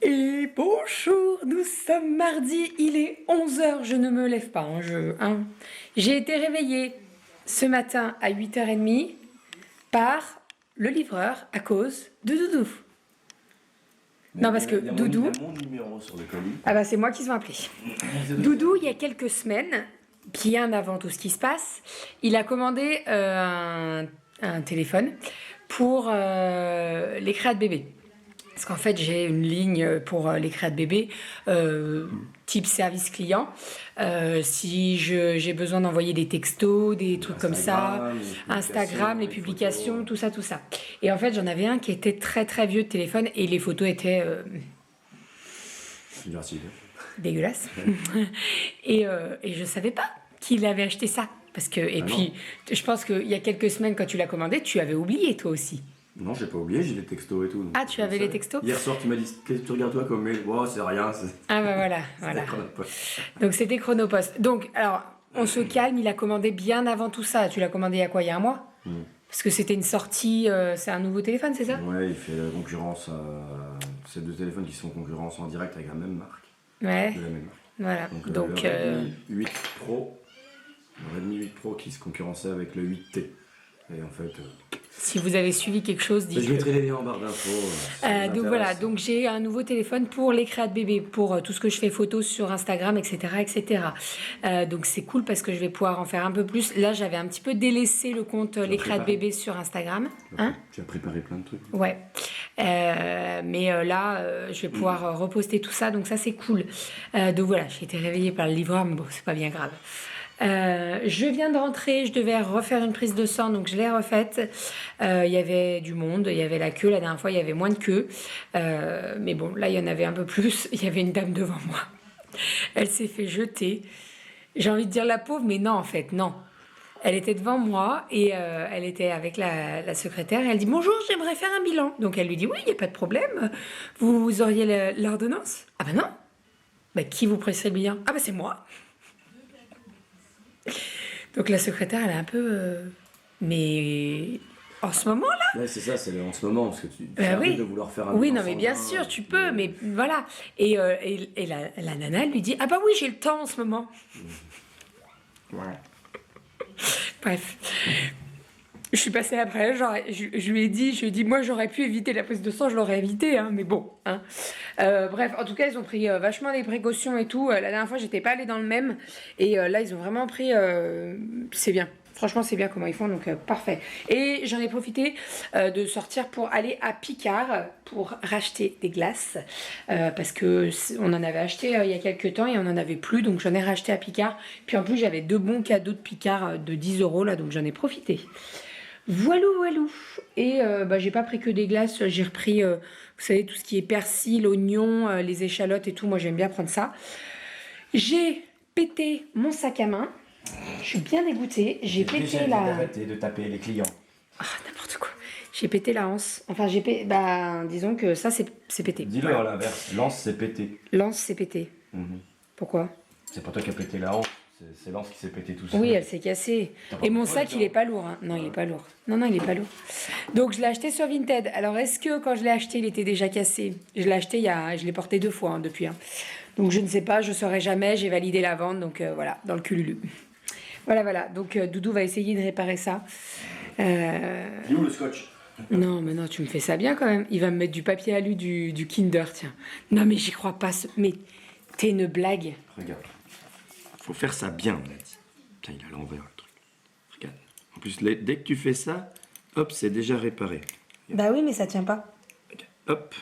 Et bonjour, nous sommes mardi, il est 11 heures, je ne me lève pas, J'ai été réveillée ce matin à 8h30 par le livreur à cause de Doudou. Non, parce que Doudou... Il y a mon numéro sur le colis. Ah bah c'est moi qui vais appeler. Doudou, il y a quelques semaines, bien avant tout ce qui se passe, il a commandé un téléphone pour les créas de bébé. Parce qu'en fait, j'ai une ligne pour les créas de bébé, type service client. Si j'ai besoin d'envoyer des textos, des trucs comme ça, Instagram, les publications, tout ça. Et en fait, j'en avais un qui était très très vieux de téléphone et les photos étaient dégueulasses. et je savais pas qu'il avait acheté ça. Parce que, je pense qu'il y a quelques semaines, quand tu l'as commandé, tu avais oublié toi aussi. Non, j'ai pas oublié, j'ai les textos et tout. Ah, tu avais les textos? Hier soir, tu m'as dit, qu'est-ce que tu regardes toi comme mail? Oh, c'est rien. Ah bah voilà. Donc c'était Chronopost. Donc, alors, on se calme, il a commandé bien avant tout ça. Tu l'as commandé il y a quoi, il y a un mois? Parce que c'était une sortie, c'est un nouveau téléphone, c'est ça? Ouais, il fait la concurrence, c'est deux téléphones qui sont en concurrence en direct avec la même marque. Ouais. De la même marque. Voilà. Donc le Redmi 8 Pro, le Redmi 8 Pro qui se concurrençait avec le 8T. Et en fait... Si vous avez suivi quelque chose, dites-le. Je mettrai les liens en barre d'infos. Donc voilà, donc j'ai un nouveau téléphone pour les créas de bébé, pour tout ce que je fais photos sur Instagram, etc. Donc c'est cool parce que je vais pouvoir en faire un peu plus. Là, j'avais un petit peu délaissé le compte les créas de bébé sur Instagram. Tu as préparé plein de trucs. Ouais. Mais là, je vais pouvoir reposter tout ça, donc ça c'est cool. Donc voilà, j'ai été réveillée par le livreur, mais bon, c'est pas bien grave. Je viens de rentrer, je devais refaire une prise de sang, donc je l'ai refaite. Il y avait du monde, il y avait la queue. La dernière fois, il y avait moins de queue. Mais bon, là, il y en avait un peu plus. Il y avait une dame devant moi. Elle s'est fait jeter. J'ai envie de dire la pauvre, mais non, en fait, non. Elle était devant moi et elle était avec la secrétaire. Et elle dit « Bonjour, j'aimerais faire un bilan. » Donc elle lui dit « Oui, il n'y a pas de problème. Vous auriez l'ordonnance ?»« Ah ben non. Bah, qui vous presserait le bilan ?»« Ah ben c'est moi. » Donc la secrétaire, elle est un peu... mais en ce moment-là... Ouais, c'est ça, c'est en ce moment, parce que tu oui. de vouloir faire un oui, non, mais bien sûr, tu peux, mais voilà. Et la nana, elle lui dit « Ah bah oui, j'ai le temps en ce moment. » Ouais. Bref. Je suis passée après, genre, je lui ai dit, moi j'aurais pu éviter la prise de sang, je l'aurais évité, mais bon. Bref, en tout cas, ils ont pris vachement des précautions et tout. La dernière fois, j'étais pas allée dans le même. Et là, ils ont vraiment pris... c'est bien. Franchement, c'est bien comment ils font, donc parfait. Et j'en ai profité de sortir pour aller à Picard pour racheter des glaces. Parce que on en avait acheté il y a quelques temps et on en avait plus, donc j'en ai racheté à Picard. Puis en plus, j'avais 2 bons cadeaux de Picard de 10 € là, donc j'en ai profité. Voilou. Et j'ai pas pris que des glaces, j'ai repris, vous savez, tout ce qui est persil, oignon, les échalotes et tout. Moi, j'aime bien prendre ça. J'ai pété mon sac à main. Je suis bien dégoûtée. J'ai pété la... Arrêtez de taper les clients. Ah, n'importe quoi. J'ai pété la hanse. Enfin, disons que ça, c'est pété. Dis-le à l'inverse. Lance, c'est pété. Lance, c'est pété. Pourquoi? C'est pas toi qui as pété la hanse. C'est Lance qui s'est pété tout seul. Oui, elle s'est cassée. Et mon sac, il est pas lourd. Non, il est pas lourd. Non, il est pas lourd. Donc, je l'ai acheté sur Vinted. Alors, est-ce que quand je l'ai acheté, il était déjà cassé? Je l'ai acheté je l'ai porté 2 fois depuis. Donc, je ne sais pas, je saurai jamais. J'ai validé la vente. Donc, voilà, dans le cululu. Voilà. Donc, Doudou va essayer de réparer ça. Il est où le scotch? Non, mais non, tu me fais ça bien quand même. Il va me mettre du papier alu du Kinder, tiens. Non, mais j'y crois pas. Mais t'es une blague. Regarde. Faut faire ça bien, on a dit. Putain, il a l'envers le truc. Regarde. En plus, dès que tu fais ça, hop, c'est déjà réparé. Bah oui, mais ça tient pas. Regarde, hop.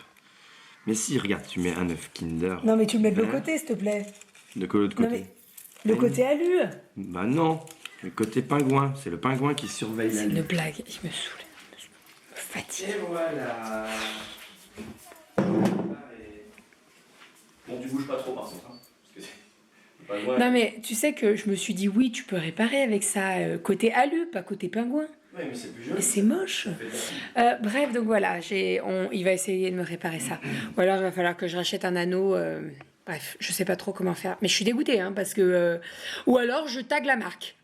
Mais si, regarde, tu mets un œuf Kinder. Non, mais tu le mets de l'autre côté, s'il te plaît. De l'autre côté? Non, mais le côté alu. Bah non, le côté pingouin. C'est le pingouin qui surveille la C'est une lune. blague. Il me saoule. Il me fatigue. Et voilà. Bon, tu bouges pas trop par contre. Parce que non, mais tu sais que je me suis dit, oui, tu peux réparer avec ça. Côté alu, pas côté pingouin. Oui, mais c'est plus joli. Mais c'est moche. Bref, donc voilà, il va essayer de me réparer ça. Ou alors il va falloir que je rachète un anneau Bref, je sais pas trop comment faire. Mais je suis dégoûtée, hein, parce que... Ou alors, je tag la marque.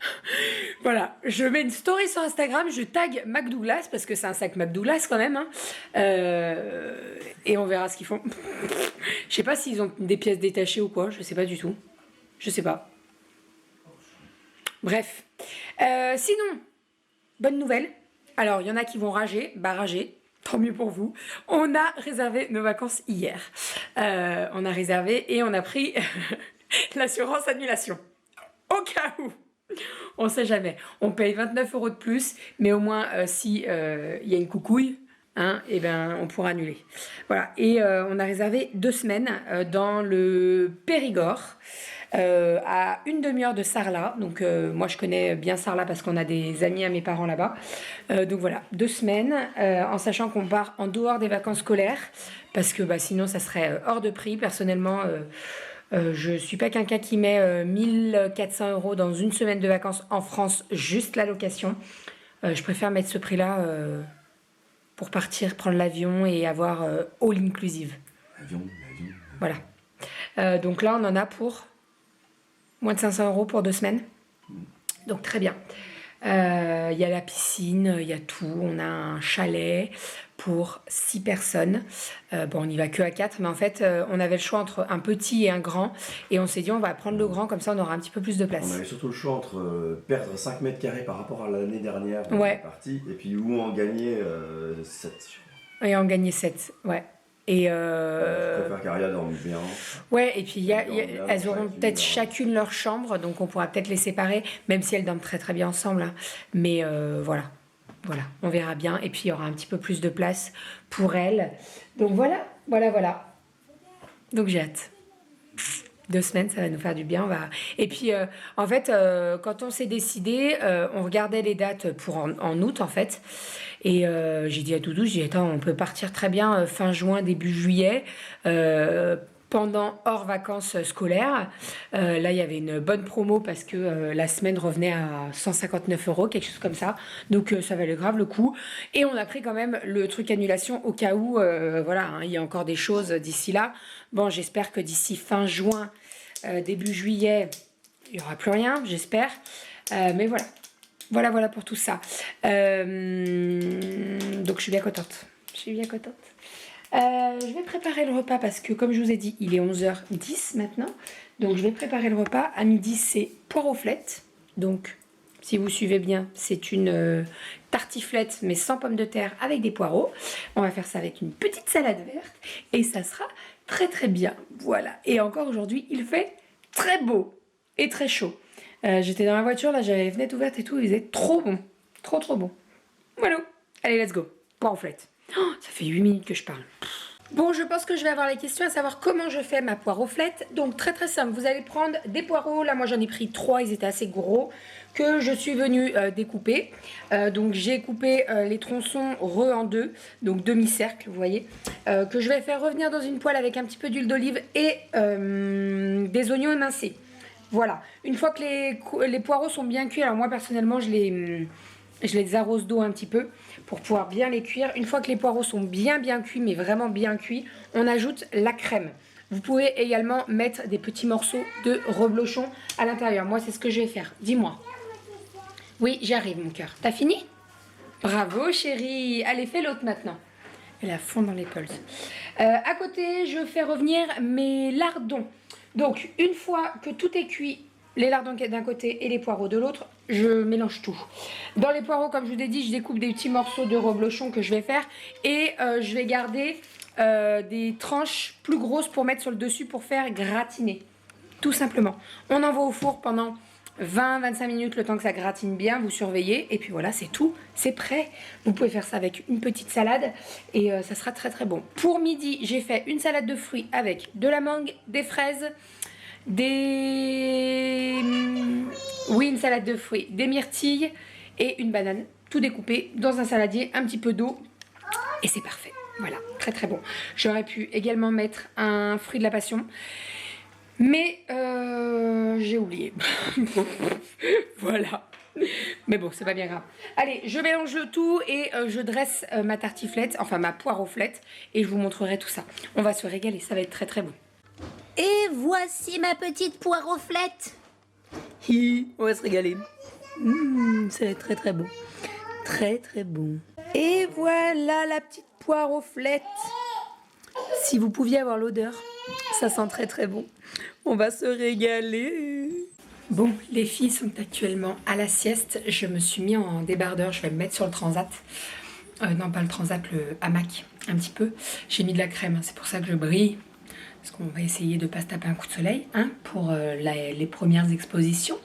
Voilà, je mets une story sur Instagram, je tag McDouglas, parce que c'est un sac McDouglas quand même. Hein. Et on verra ce qu'ils font. Je sais pas s'ils ont des pièces détachées ou quoi, je sais pas du tout. Je sais pas. Bref. Sinon, bonne nouvelle. Alors, il y en a qui vont rager, bah rager. Tant mieux pour vous. On a réservé nos vacances hier. On a réservé et on a pris l'assurance annulation. Au cas où. On sait jamais. On paye 29 € de plus, mais au moins si y a une coucouille, hein, et ben on pourra annuler. Voilà. Et on a réservé 2 semaines dans le Périgord. À une demi-heure de Sarlat. Donc moi je connais bien Sarlat parce qu'on a des amis à mes parents là-bas. Donc voilà, 2 semaines, en sachant qu'on part en dehors des vacances scolaires, parce que bah, sinon ça serait hors de prix. Personnellement, je suis pas quelqu'un qui met 1400 € dans une semaine de vacances en France, juste la location. Je préfère mettre ce prix-là pour partir, prendre l'avion et avoir all inclusive. L'avion. Voilà. Donc là on en a pour... moins de 500 € pour 2 semaines. Donc très bien. Il y a la piscine, il y a tout. On a un chalet pour 6 personnes. Bon, on n'y va que à 4, mais en fait, on avait le choix entre un petit et un grand. Et on s'est dit, on va prendre le grand, comme ça on aura un petit peu plus de place. On avait surtout le choix entre perdre 5 mètres carrés par rapport à l'année dernière où on Ouais. est parti, et puis où en gagner 7. Et en gagner 7, ouais. Et Je préfère qu'Aria dorme bien. ouais, et puis elles auront chacune peut-être leur- chacune leur chambre, donc on pourra peut-être les séparer, même si elles dorment très très bien ensemble. Hein. Mais voilà, on verra bien. Et puis il y aura un petit peu plus de place pour elles. Donc voilà. Donc j'ai hâte. 2 semaines, ça va nous faire du bien. Et puis, en fait, quand on s'est décidé, on regardait les dates pour en août, en fait. Et j'ai dit à Doudou, j'ai dit, attends, on peut partir très bien fin juin, début juillet, pendant hors vacances scolaires. Là, il y avait une bonne promo parce que la semaine revenait à 159 €, quelque chose comme ça. Donc, ça valait grave le coup. Et on a pris quand même le truc annulation au cas où, voilà, hein, il y a encore des choses d'ici là. Bon, j'espère que d'ici fin juin, début juillet, il n'y aura plus rien, j'espère. Mais voilà. Voilà pour tout ça. Donc je suis bien contente. Je vais préparer le repas parce que comme je vous ai dit, il est 11h10 maintenant. Donc je vais préparer le repas. À midi, c'est poireaux-flettes. Donc si vous suivez bien, c'est une tartiflette mais sans pommes de terre avec des poireaux. On va faire ça avec une petite salade verte et ça sera très très bien. Voilà. Et encore aujourd'hui, il fait très beau et très chaud. J'étais dans la voiture, là j'avais les fenêtres ouvertes et tout, il faisait trop bon. Trop bon. Voilà. Allez, let's go. Poireaux-flettes. Oh, ça fait 8 minutes que je parle. Bon, je pense que je vais avoir les questions à savoir comment je fais ma poire aux flettes. Donc très très simple, vous allez prendre des poireaux, là moi j'en ai pris 3, ils étaient assez gros, que je suis venue découper. Donc j'ai coupé les tronçons en 2, donc demi-cercle, vous voyez, que je vais faire revenir dans une poêle avec un petit peu d'huile d'olive et des oignons émincés. Voilà, une fois que les poireaux sont bien cuits, alors moi personnellement je les arrose d'eau un petit peu pour pouvoir bien les cuire. Une fois que les poireaux sont bien cuits, mais vraiment bien cuits, on ajoute la crème. Vous pouvez également mettre des petits morceaux de reblochon à l'intérieur. Moi, c'est ce que je vais faire. Dis-moi. Oui, j'arrive, mon cœur. T'as fini? Bravo, chérie. Allez, fais l'autre maintenant. Elle a fond dans les pulses. À côté, je fais revenir mes lardons. Donc, une fois que tout est cuit, les lardons d'un côté et les poireaux de l'autre, je mélange tout. Dans les poireaux, comme je vous ai dit, je découpe des petits morceaux de reblochon que je vais faire et je vais garder des tranches plus grosses pour mettre sur le dessus pour faire gratiner. Tout simplement. On envoie au four pendant 20-25 minutes, le temps que ça gratine bien, vous surveillez et puis voilà, c'est tout, c'est prêt. Vous pouvez faire ça avec une petite salade et ça sera très très bon. Pour midi, j'ai fait une salade de fruits avec de la mangue, des fraises, une salade de fruits, des myrtilles et une banane, tout découpé dans un saladier, un petit peu d'eau et c'est parfait. Voilà, très très bon. J'aurais pu également mettre un fruit de la passion, mais j'ai oublié. Voilà. Mais bon, c'est pas bien grave. Allez, je mélange le tout et je dresse ma tartiflette, enfin ma poire aux flettes, et je vous montrerai tout ça. On va se régaler, ça va être très très bon. Et voici ma petite poiroflette. Hi, on va se régaler. Ça va être très très bon. Très très bon. Et voilà la petite poiroflette. Si vous pouviez avoir l'odeur, ça sent très très bon. On va se régaler. Bon, les filles sont actuellement à la sieste. Je me suis mis en débardeur. Je vais me mettre sur le transat. Non, pas le transat, le hamac. Un petit peu. J'ai mis de la crème, hein, c'est pour ça que je brille. Parce qu'on va essayer de ne pas se taper un coup de soleil hein, pour les premières expositions.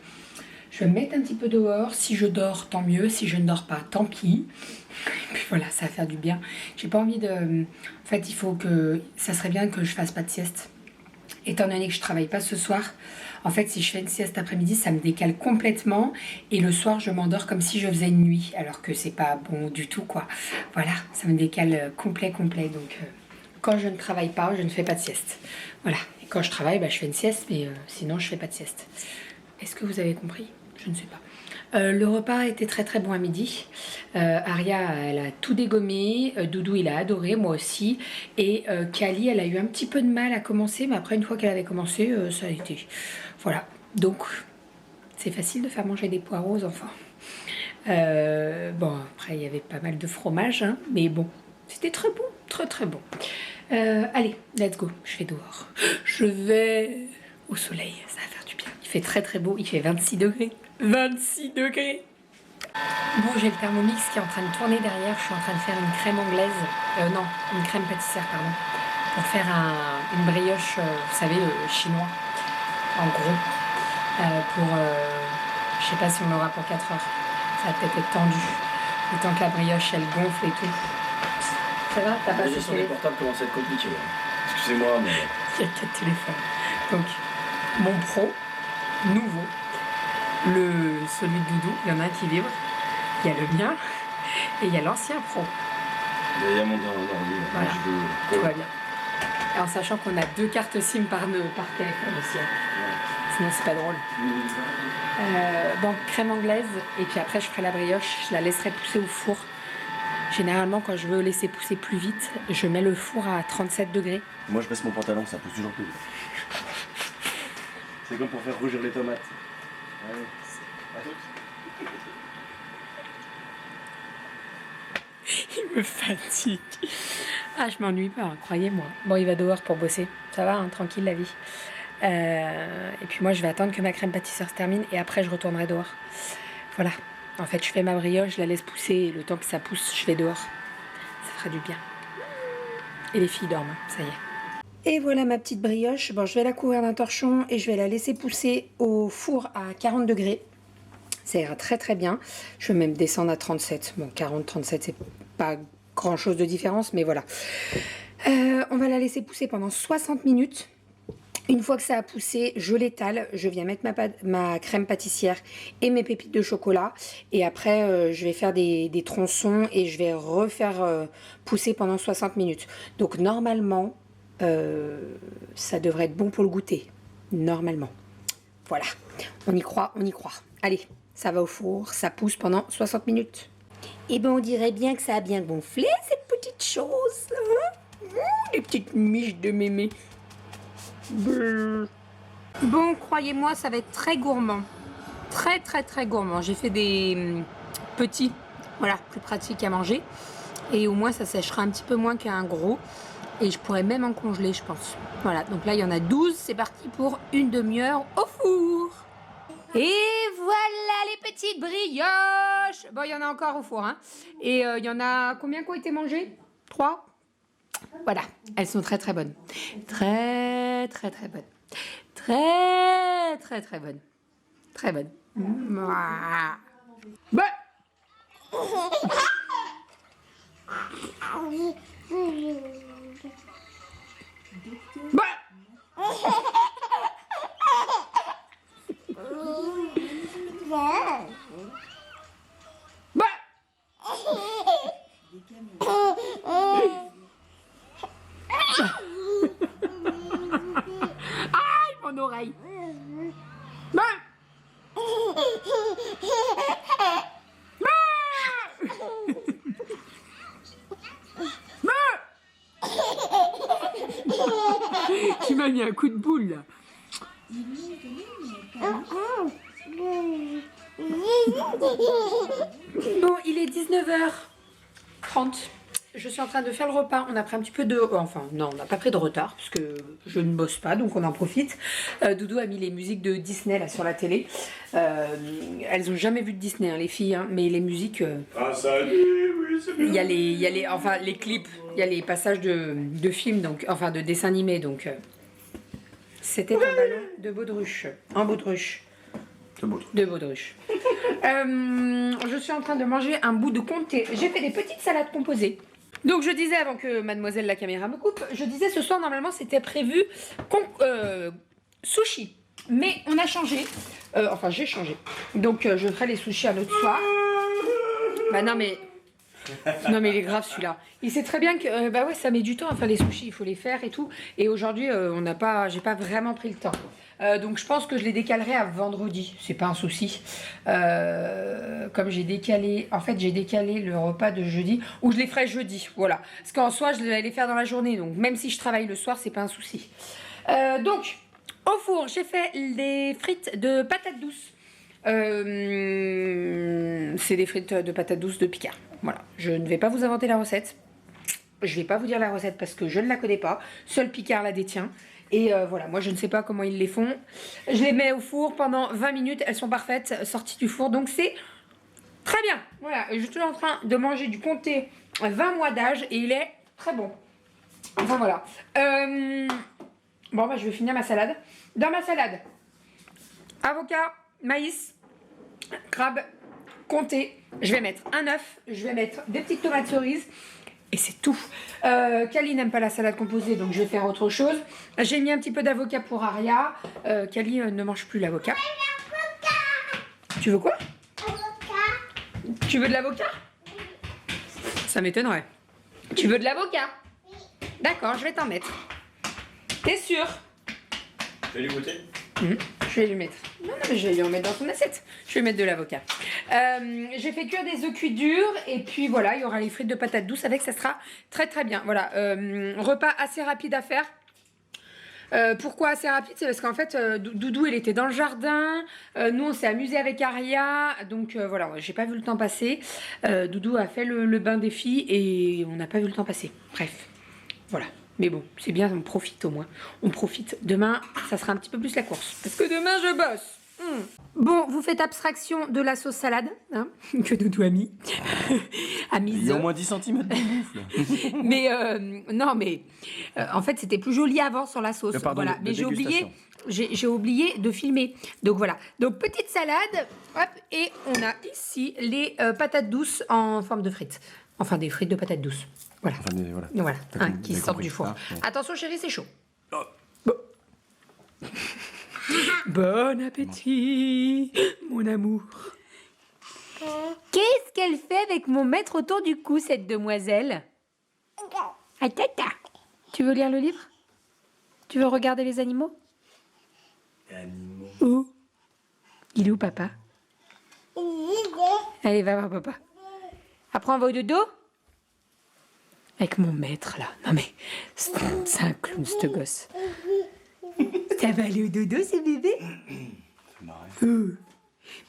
Je vais me mettre un petit peu dehors. Si je dors, tant mieux. Si je ne dors pas, tant pis. Et puis voilà, ça va faire du bien. J'ai pas envie de... En fait, il faut que... Ça serait bien que je fasse pas de sieste. Étant donné que je travaille pas ce soir, en fait, si je fais une sieste après-midi, ça me décale complètement. Et le soir, je m'endors comme si je faisais une nuit. Alors que c'est pas bon du tout, quoi. Voilà, ça me décale complet. Donc... Quand je ne travaille pas, je ne fais pas de sieste. Voilà. Et quand je travaille, bah, je fais une sieste, mais sinon, je fais pas de sieste. Est-ce que vous avez compris? Je ne sais pas. Le repas était très très bon à midi. Aria, elle a tout dégommé. Doudou, il a adoré, moi aussi. Et Kali, elle a eu un petit peu de mal à commencer, mais après, une fois qu'elle avait commencé, ça a été... Voilà. Donc, c'est facile de faire manger des poireaux aux enfants. Bon, après, il y avait pas mal de fromage, hein, mais bon, c'était très bon, très bon. Allez, let's go, je vais dehors. Je vais au soleil, ça va faire du bien. Il fait très très beau, il fait 26 degrés. 26 degrés. Bon, j'ai le Thermomix qui est en train de tourner derrière. Je suis en train de faire une crème anglaise. Non, une crème pâtissière, pardon. Pour faire une brioche, vous savez, chinois. En gros. Je sais pas si on l'aura pour 4 heures. Ça va peut-être être tendu. Le temps que la brioche, elle gonfle et tout. Ça va, t'as pas La gestion des portables commence à être compliquée. Excusez-moi, mais... Il y a 4 téléphones. Donc, mon pro, nouveau, celui de Doudou, il y en a un qui vibre. Il y a le mien et il y a l'ancien pro. Il y a mon ordi. Voilà, tout va bien. Et en sachant qu'on a 2 cartes SIM par téléphone aussi. Sinon, c'est pas drôle. Bon, crème anglaise. Et puis après, je ferai la brioche. Je la laisserai pousser au four. Généralement, quand je veux laisser pousser plus vite, je mets le four à 37 degrés. Moi, je baisse mon pantalon, ça pousse toujours plus vite. C'est comme pour faire rougir les tomates. Allez, à toutes. Il me fatigue. Ah, je m'ennuie pas, hein, croyez-moi. Bon, il va dehors pour bosser. Ça va, hein, tranquille la vie. Et puis moi, je vais attendre que ma crème pâtissière se termine et après, je retournerai dehors. Voilà. En fait, je fais ma brioche, je la laisse pousser et le temps que ça pousse, je vais dehors. Ça fera du bien. Et les filles dorment, ça y est. Et voilà ma petite brioche. Bon, je vais la couvrir d'un torchon et je vais la laisser pousser au four à 40 degrés. Ça ira très très bien. Je vais même descendre à 37. Bon, 40, 37, c'est pas grand chose de différence, mais voilà. On va la laisser pousser pendant 60 minutes. Une fois que ça a poussé, je l'étale, je viens mettre ma crème pâtissière et mes pépites de chocolat. Et après, je vais faire des tronçons et je vais refaire pousser pendant 60 minutes. Donc normalement, ça devrait être bon pour le goûter. Normalement. Voilà, on y croit, on y croit. Allez, ça va au four, ça pousse pendant 60 minutes. Et ben on dirait bien que ça a bien gonflé, cette petite chose. Hein, les petites miches de mémé. Bon, croyez-moi, ça va être très gourmand. Très gourmand. J'ai fait des petits, voilà, plus pratiques à manger. Et au moins, ça séchera un petit peu moins qu'un gros. Et je pourrais même en congeler, je pense. Voilà, donc là, il y en a 12. C'est parti pour une demi-heure au four. Et voilà les petites brioches. Bon, il y en a encore au four, hein. Et il y en a combien qui ont été mangées? 3. Voilà, elles sont très bonnes. Très bonnes. Très bonnes. Très bonnes. Bah. Aïe, mon oreille. Tu m'as mis un coup de boule là. Bon, il est 19h30. Je suis en train de faire le repas. On a pris un petit peu de... Enfin, non, on n'a pas pris de retard parce que je ne bosse pas, donc on en profite. Doudou a mis les musiques de Disney là sur la télé. Elles ont jamais vu de Disney, hein, les filles, hein, mais les musiques... Ah, salut, oui, c'est bien. Il y a les, enfin, les clips, il y a les passages de films, donc, enfin de dessins animés, donc... C'était un ballon de baudruche. En baudruche. De baudruche. Je suis en train de manger un bout de comté. J'ai fait des petites salades composées. Donc je disais, avant que mademoiselle la caméra me coupe, je disais ce soir normalement c'était prévu sushi. Mais on a changé. Enfin j'ai changé. Donc je ferai les sushis un autre soir. Bah non mais... Non mais il est grave celui-là. Il sait très bien que bah ouais ça met du temps à faire les sushis, il faut les faire et tout. Et aujourd'hui j'ai pas vraiment pris le temps. Donc je pense que je les décalerai à vendredi, c'est pas un souci. Comme j'ai décalé, en fait j'ai décalé le repas de jeudi, ou je les ferai jeudi, voilà. Parce qu'en soi je vais les faire dans la journée, donc même si je travaille le soir c'est pas un souci. Donc au four j'ai fait des frites de patates douces. C'est des frites de patates douces de Picard. Voilà, je ne vais pas vous inventer la recette. Je vais pas vous dire la recette parce que je ne la connais pas. Seul Picard la détient. Et voilà, moi je ne sais pas comment ils les font. Je les mets au four pendant 20 minutes. Elles sont parfaites, sorties du four. Donc c'est très bien. Voilà, je suis en train de manger du comté 20 mois d'âge et il est très bon. Enfin voilà. Bon, bah, je vais finir ma salade. Dans ma salade, avocat, maïs, crabe, comté. Je vais mettre un œuf, je vais mettre des petites tomates cerises et c'est tout. Kali n'aime pas la salade composée, donc je vais faire autre chose. J'ai mis un petit peu d'avocat pour Aria. Kali ne mange plus l'avocat. Tu veux quoi? Tu veux de l'avocat? Ça m'étonnerait. Tu veux de l'avocat? D'accord, je vais t'en mettre. T'es sûr? Tu vas lui goûter? Je vais lui mettre. Non, mais je vais lui en mettre dans son assiette. Je vais mettre de l'avocat. J'ai fait cuire des œufs cuits durs. Et puis voilà, il y aura les frites de patates douces avec. Ça sera très très bien. Voilà, repas assez rapide à faire. Pourquoi assez rapide? C'est parce qu'en fait, Doudou, il était dans le jardin. Nous, on s'est amusé avec Aria. Donc voilà, j'ai pas vu le temps passer. Doudou a fait le bain des filles et on n'a pas vu le temps passer. Bref, voilà. Mais bon, c'est bien, on profite au moins. On profite. Demain, ça sera un petit peu plus la course. Parce que demain, je bosse. Bon, vous faites abstraction de la sauce salade, hein, que Doudou a mis. Il y a au moins 10 cm de bouffe, là. Mais non, mais en fait, c'était plus joli avant sur la sauce. Pardon, voilà. Mais dégustation. j'ai oublié de filmer. Donc voilà. Donc petite salade, hop, et on a ici les patates douces en forme de frites. Enfin, des frites de patates douces. Voilà. Enfin, mais voilà. Voilà, hein, Vous qui avez sortent compris. du four. Ah, bon. Attention, chérie, c'est chaud. Oh. Bon. Bon appétit, mon amour. Qu'est-ce qu'elle fait avec mon maître autour du cou, cette demoiselle? Ah, tata. Tu veux lire le livre? Tu veux regarder les animaux? Animaux. Où? Il est où, papa? Allez, va voir papa. Après, on va au dodo? Avec mon maître, là. Non, mais c'est un clown, ce gosse. Ça va aller au dodo, ce bébé?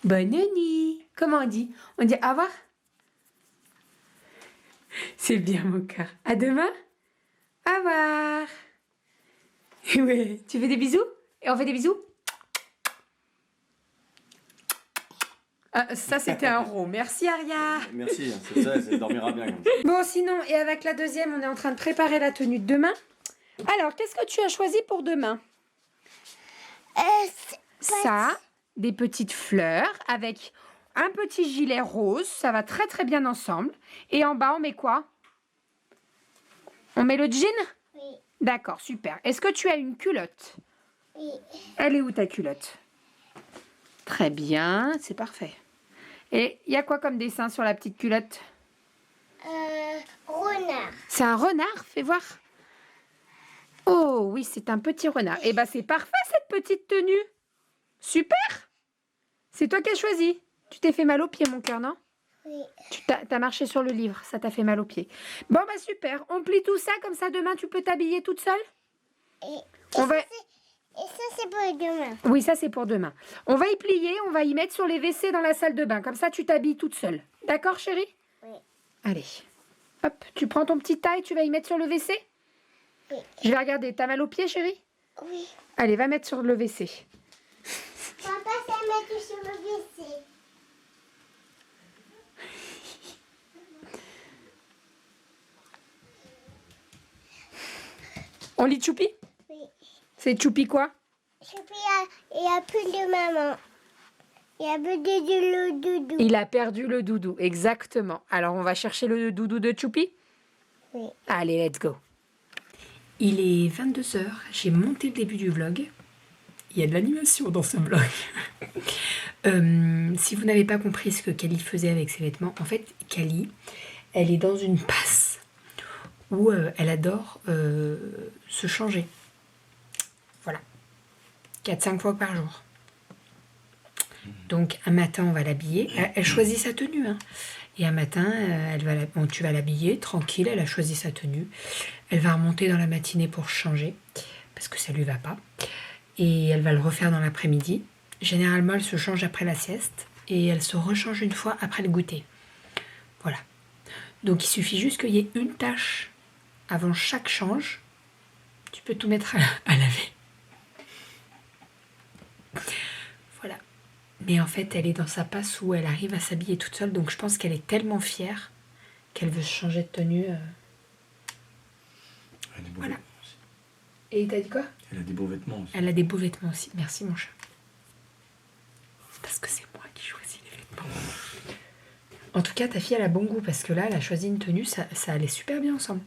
Bonne nuit. Comment on dit? On dit au revoir? C'est bien, mon cœur. À demain? Au revoir. Ouais. Tu fais des bisous? Et on fait des bisous? Ah, ça, c'était un rot. Merci, Aria. Merci, hein, c'est ça, ça dormira bien comme ça. Bon, sinon, et avec la deuxième, on est en train de préparer la tenue de demain. Alors, qu'est-ce que tu as choisi pour demain? Ça, des petites fleurs avec un petit gilet rose. Ça va très très bien ensemble. Et en bas, on met quoi? On met le jean? Oui. D'accord, super. Est-ce que tu as une culotte? Oui. Elle est où ta culotte? Très bien, c'est parfait. Et il y a quoi comme dessin sur la petite culotte? Renard. C'est un renard, fais voir. Oh oui, c'est un petit renard. Eh ben c'est parfait cette petite tenue. Super. C'est toi qui as choisi. Tu t'es fait mal aux pieds, mon cœur, non? Oui. Tu t'as marché sur le livre, ça t'a fait mal aux pieds. Bon bah super, on plie tout ça, comme ça demain tu peux t'habiller toute seule? On va... Et ça, c'est pour demain. Oui, ça c'est pour demain. On va y plier, on va y mettre sur les WC dans la salle de bain. Comme ça, tu t'habilles toute seule. D'accord, chérie? Oui. Allez. Hop, tu prends ton petit tas et tu vas y mettre sur le WC? Oui. Je vais regarder. T'as mal aux pieds, chérie? Oui. Allez, va mettre sur le WC. Papa, ça met sur le WC. On lit Choupi? Oui. C'est Choupi quoi? Il n'y a plus de maman. Il y a plus de doudou. Il a perdu le doudou, exactement. Alors, on va chercher le doudou de Choupi? Oui. Allez, let's go. Il est 22 h, j'ai monté le début du vlog. Il y a de l'animation dans ce vlog. Si vous n'avez pas compris ce que Kali faisait avec ses vêtements, en fait, Kali, elle est dans une passe où elle adore se changer. Voilà. 4-5 fois par jour. Donc, un matin, on va l'habiller. Elle choisit sa tenue, hein. Et un matin, tu vas l'habiller, tranquille, elle a choisi sa tenue. Elle va remonter dans la matinée pour changer, parce que ça lui va pas. Et elle va le refaire dans l'après-midi. Généralement, elle se change après la sieste, et elle se rechange une fois après le goûter. Voilà. Donc, il suffit juste qu'il y ait une tâche avant chaque change. Tu peux tout mettre à laver. Voilà. Mais en fait, elle est dans sa passe où elle arrive à s'habiller toute seule. Donc je pense qu'elle est tellement fière qu'elle veut changer de tenue. Elle a des beaux Voilà. vêtements aussi. Et t'as dit quoi? Elle a des beaux vêtements aussi. Elle a des beaux vêtements aussi. Merci mon chat. C'est parce que c'est moi qui choisis les vêtements. En tout cas, ta fille, elle a bon goût parce que là, elle a choisi une tenue. Ça allait super bien ensemble.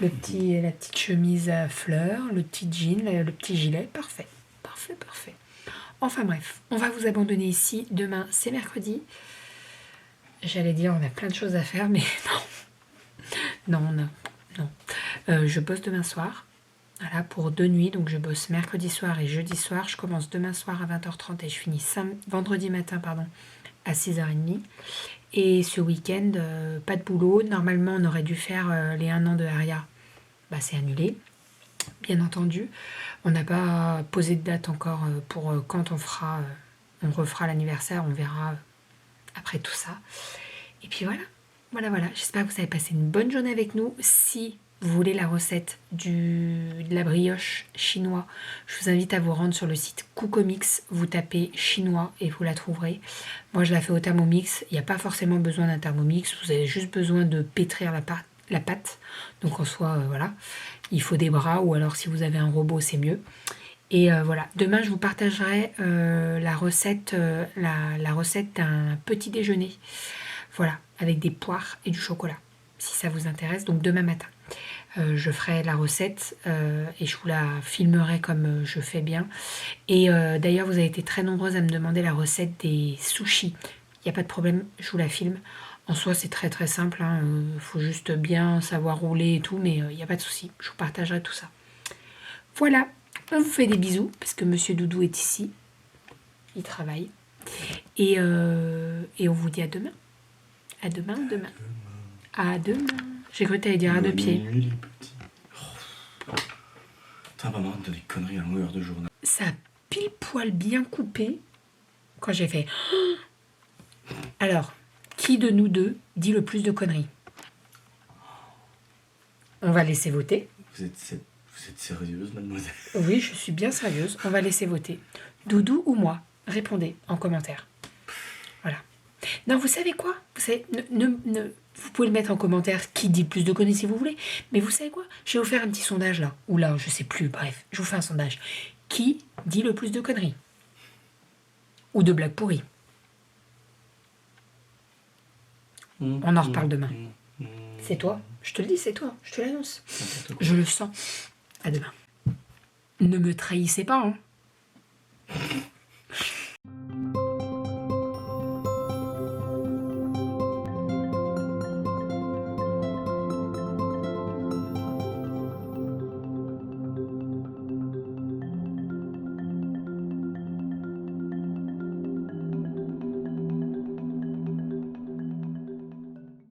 La petite chemise à fleurs, le petit jean, le petit gilet. Parfait. Parfait, parfait. Enfin bref, on va vous abandonner ici. Demain, c'est mercredi. J'allais dire, on a plein de choses à faire, mais non. Non. Je bosse demain soir. Voilà, pour 2 nuits. Donc, je bosse mercredi soir et jeudi soir. Je commence demain soir à 20h30 et je finis vendredi matin, à 6h30. Et ce week-end, pas de boulot. Normalement, on aurait dû faire les 1 an de Aria. Bah, c'est annulé. Bien entendu, on n'a pas posé de date encore pour quand on refera l'anniversaire, on verra après tout ça. Et puis voilà. J'espère que vous avez passé une bonne journée avec nous. Si vous voulez la recette de la brioche chinois, je vous invite à vous rendre sur le site Cookomix. Vous tapez chinois et vous la trouverez. Moi, je la fais au Thermomix. Il n'y a pas forcément besoin d'un Thermomix. Vous avez juste besoin de pétrir la pâte. Donc en soi, voilà. Il faut des bras ou alors si vous avez un robot, c'est mieux. Et voilà. Demain, je vous partagerai la recette d'un petit déjeuner. Voilà, avec des poires et du chocolat, si ça vous intéresse. Donc demain matin, je ferai la recette et je vous la filmerai comme je fais bien. Et d'ailleurs, vous avez été très nombreuses à me demander la recette des sushis. Il n'y a pas de problème, je vous la filme. En soi, c'est très très simple. Faut juste bien savoir rouler et tout, mais il n'y a pas de souci. Je vous partagerai tout ça. Voilà, on vous fait des bisous parce que Monsieur Doudou est ici. Il travaille. Et on vous dit à demain. À demain. À demain. J'ai cru que t'allais dire à 2 pieds. Nuit, les petits. Putain, maman, t'as des conneries à longueur de journée. Ça a pile poil bien coupé quand j'ai fait. Alors, qui de nous deux dit le plus de conneries? On va laisser voter. Vous êtes sérieuse, mademoiselle? Oui, je suis bien sérieuse. On va laisser voter. Doudou ou moi? Répondez en commentaire. Voilà. Non, vous savez quoi? Vous savez, vous pouvez le mettre en commentaire qui dit le plus de conneries si vous voulez. Mais vous savez quoi? Je vais vous faire un petit sondage là. Ou là, je sais plus. Bref, je vous fais un sondage. Qui dit le plus de conneries? Ou de blagues pourries? On en reparle demain. C'est toi. Je te le dis, c'est toi. Je te l'annonce. Je le sens. À demain. Ne me trahissez pas, hein.